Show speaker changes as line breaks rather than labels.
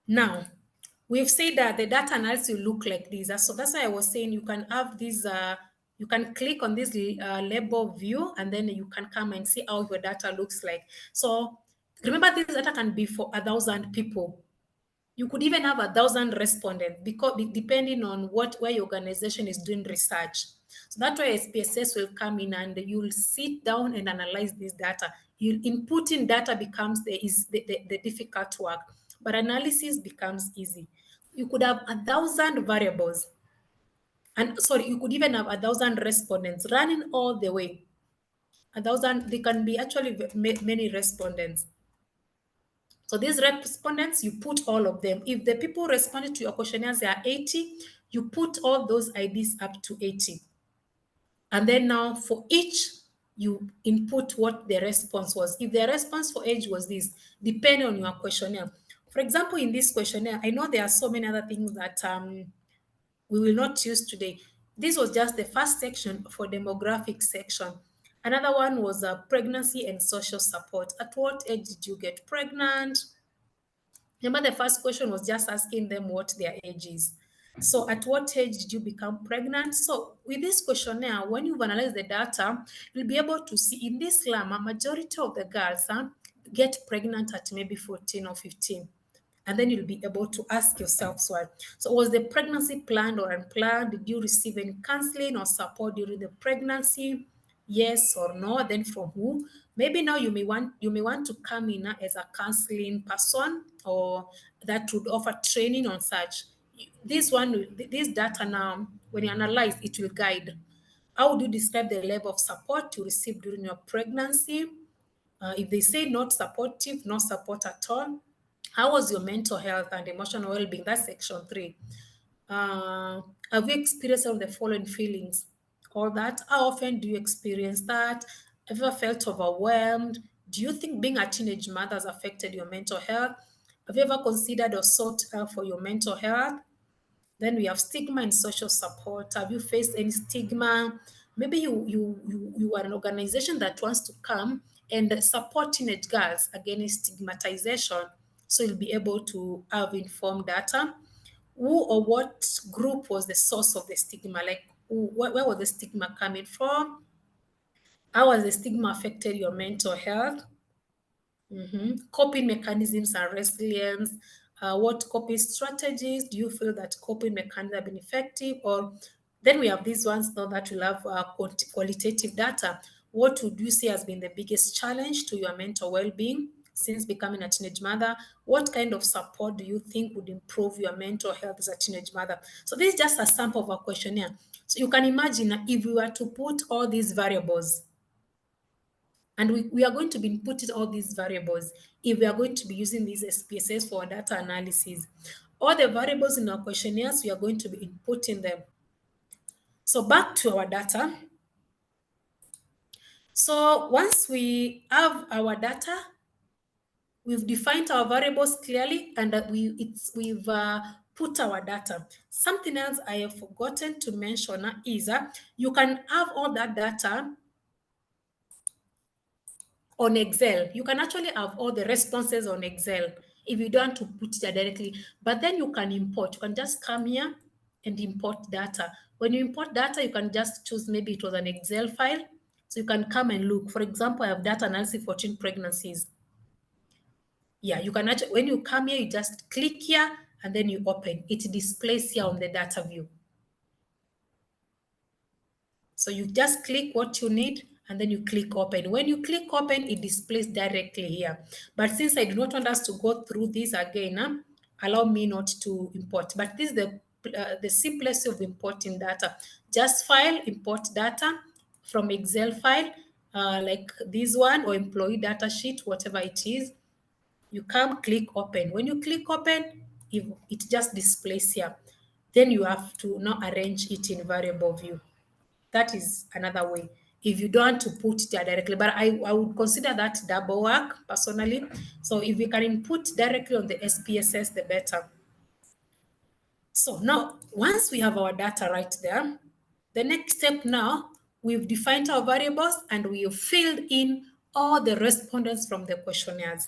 Now, we've said that the data analysis will look like this. So that's why I was saying you can have this, you can click on this label view, and then you can come and see how your data looks like. So remember, this data can be for 1,000 people. You could even have 1,000 respondents because depending on where your organization is doing research. So that's why SPSS will come in and you'll sit down and analyze this data. Inputting data becomes the difficult work, but analysis becomes easy. You could have 1,000 variables, and sorry, you could even have 1,000 respondents running all the way. 1,000, they can be actually many respondents. So these respondents, you put all of them. If the people responded to your questionnaires, there are 80, you put all those IDs up to 80. And then now for each, you input what the response was. If the response for age was this, depending on your questionnaire. For example, in this questionnaire, I know there are so many other things that we will not use today. This was just the first section for demographic section. Another one was pregnancy and social support. At what age did you get pregnant? Remember, the first question was just asking them what their age is. So, at what age did you become pregnant? So, with this questionnaire, when you've analyzed the data, you'll be able to see in this slum, a majority of the girls get pregnant at maybe 14 or 15. And then you'll be able to ask yourself, so was the pregnancy planned or unplanned? Did you receive any counseling or support during the pregnancy? Yes or no? Then from who? Maybe now you may want to come in as a counseling person, or that would offer training on such. This data now, when you analyze, it will guide. How would you describe the level of support you received during your pregnancy? If they say not supportive, no support at all. How was your mental health and emotional well-being? That's section 3. Have you experienced all the following feelings? All that. How often do you experience that? Have you ever felt overwhelmed? Do you think being a teenage mother has affected your mental health? Have you ever considered or sought help for your mental health? Then we have stigma and social support. Have you faced any stigma? Maybe you are an organization that wants to come and support teenage girls against stigmatization. So you'll be able to have informed data. Who or what group was the source of the stigma? Like where was the stigma coming from? How has the stigma affected your mental health? Coping mechanisms and resilience. What coping strategies do you feel that coping mechanisms have been effective? Or then we have these ones now that will have qualitative data. What would you say has been the biggest challenge to your mental well-being since becoming a teenage mother? What kind of support do you think would improve your mental health as a teenage mother? So this is just a sample of a questionnaire. So you can imagine if we were to put all these variables, and we are going to be inputting all these variables if we are going to be using these SPSS for data analysis. All the variables in our questionnaires, we are going to be inputting them. So back to our data. So once we have our data, we've defined our variables clearly, and we've put our data. Something else I have forgotten to mention is you can have all that data on Excel. You can actually have all the responses on Excel if you don't want to put it there directly. But then you can import. You can just come here and import data. When you import data, you can just choose, maybe it was an Excel file. So you can come and look. For example, I have data analysis for teen pregnancies. Yeah, you can actually, when you come here, you just click here and then you open. It displays here on the data view. So you just click what you need and then you click open. When you click open, it displays directly here. But since I do not want us to go through this again, allow me not to import. But this is the simplest of importing data. Just file, import data from Excel file, like this one, or employee data sheet, whatever it is. You come click open. When you click open, it just displays here. Then you have to now arrange it in variable view. That is another way. If you don't want to put it there directly, but I would consider that double work personally. So if we can input directly on the SPSS, the better. So now, once we have our data right there, the next step now, we've defined our variables and we have filled in all the respondents from the questionnaires.